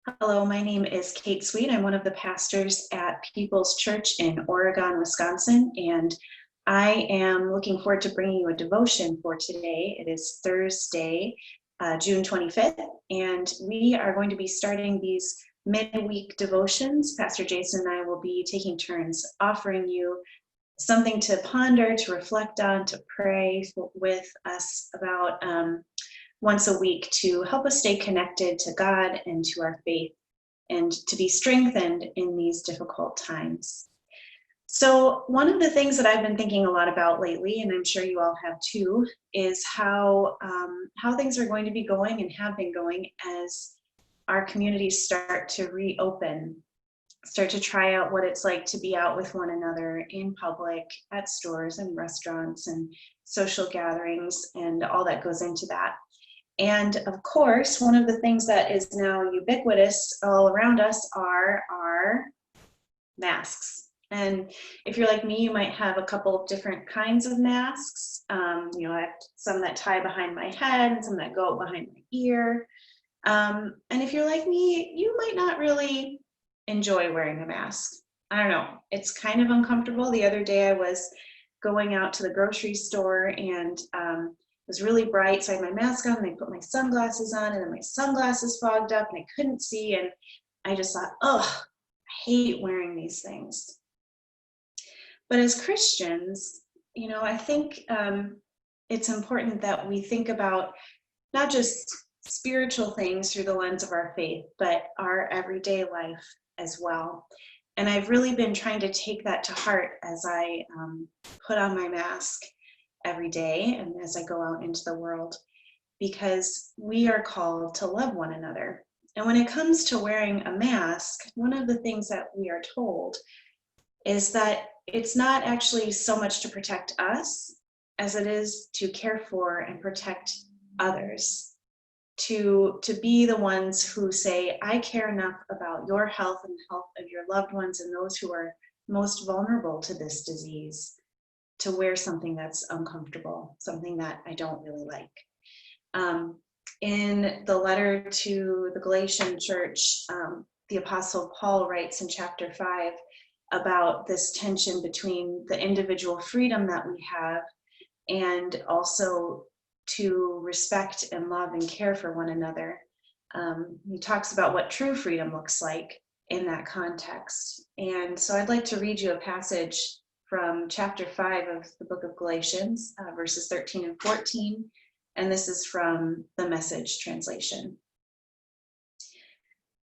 Hello, my name is Kate Sweet. I'm one of the pastors at People's Church in Oregon, Wisconsin, and I am looking forward to bringing you a devotion for today. It is Thursday, June 25th, and we are going to be starting these midweek devotions. Pastor Jason and I will be taking turns offering you something to ponder, to reflect on, to pray with us about once a week to help us stay connected to God and to our faith and to be strengthened in these difficult times. So one of the things that I've been thinking a lot about lately, and I'm sure you all have too, is how things are going to be going and have been going as our communities start to reopen, start to try out what it's like to be out with one another in public, at stores and restaurants and social gatherings and all that goes into that. And of course, one of the things that is now ubiquitous all around us are our masks. And if you're like me, you might have a couple of different kinds of masks. I have some that tie behind my head and some that go behind my ear. And if you're like me, you might not really enjoy wearing a mask. I don't know. It's kind of uncomfortable. The other day I was going out to the grocery store and it was really bright, so I had my mask on and I put my sunglasses on and then my sunglasses fogged up and I couldn't see, and I just thought, I hate wearing these things. But as Christians, I think it's important that we think about not just spiritual things through the lens of our faith, but our everyday life as well. And I've really been trying to take that to heart as I put on my mask every day and as I go out into the world, because we are called to love one another. And when it comes to wearing a mask, one of the things that we are told is that it's not actually so much to protect us as it is to care for and protect others, to be the ones who say, I care enough about your health and the health of your loved ones and those who are most vulnerable to this disease, to wear something that's uncomfortable, something that I don't really like. In the letter to the Galatian church, the Apostle Paul writes in chapter 5 about this tension between the individual freedom that we have and also to respect and love and care for one another. He talks about what true freedom looks like in that context. And so I'd like to read you a passage from chapter 5 of the book of Galatians, verses 13 and 14. And this is from the Message translation.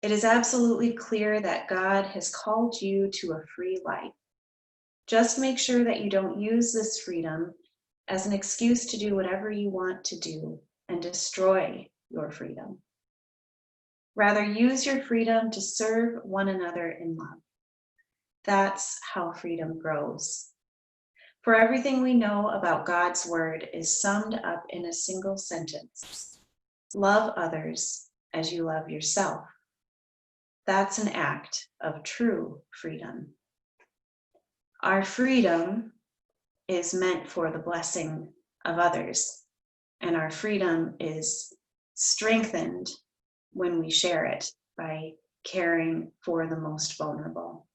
It is absolutely clear that God has called you to a free life. Just make sure that you don't use this freedom as an excuse to do whatever you want to do and destroy your freedom. Rather, use your freedom to serve one another in love. That's how freedom grows. For everything we know about God's word is summed up in a single sentence. Love others as you love yourself. That's an act of true freedom. Our freedom is meant for the blessing of others, and our freedom is strengthened when we share it by caring for the most vulnerable.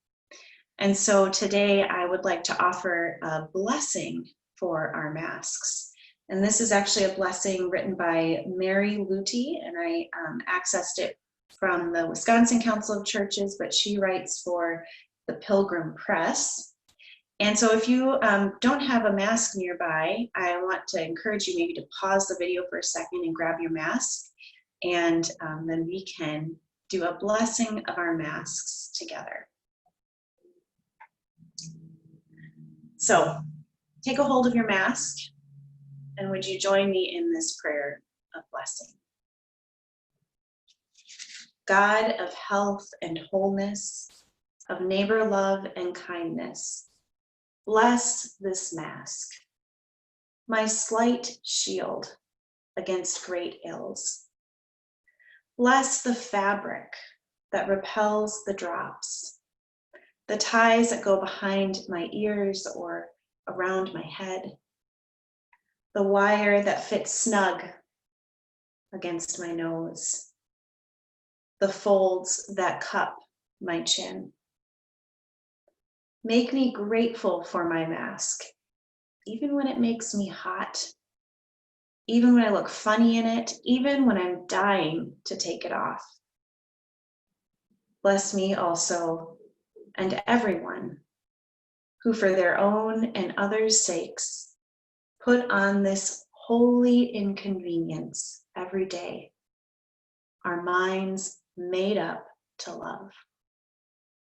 And so today I would like to offer a blessing for our masks. And this is actually a blessing written by Mary Luty, and I accessed it from the Wisconsin Council of Churches, but she writes for the Pilgrim Press. And so if you don't have a mask nearby, I want to encourage you maybe to pause the video for a second and grab your mask, and then we can do a blessing of our masks together. So take a hold of your mask, and would you join me in this prayer of blessing? God of health and wholeness, of neighbor love and kindness, bless this mask, my slight shield against great ills. Bless the fabric that repels the drops, the ties that go behind my ears or around my head, the wire that fits snug against my nose, the folds that cup my chin. Make me grateful for my mask, even when it makes me hot, even when I look funny in it, even when I'm dying to take it off. Bless me also and everyone who, for their own and others' sakes, put on this holy inconvenience every day, our minds made up to love.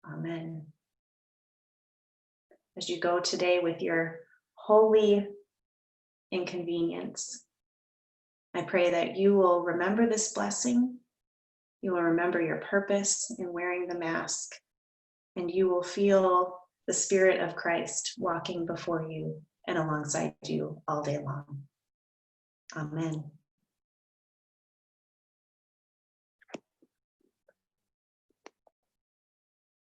Amen. As you go today with your holy inconvenience, I pray that you will remember this blessing, you will remember your purpose in wearing the mask, and you will feel the Spirit of Christ walking before you and alongside you all day long. Amen.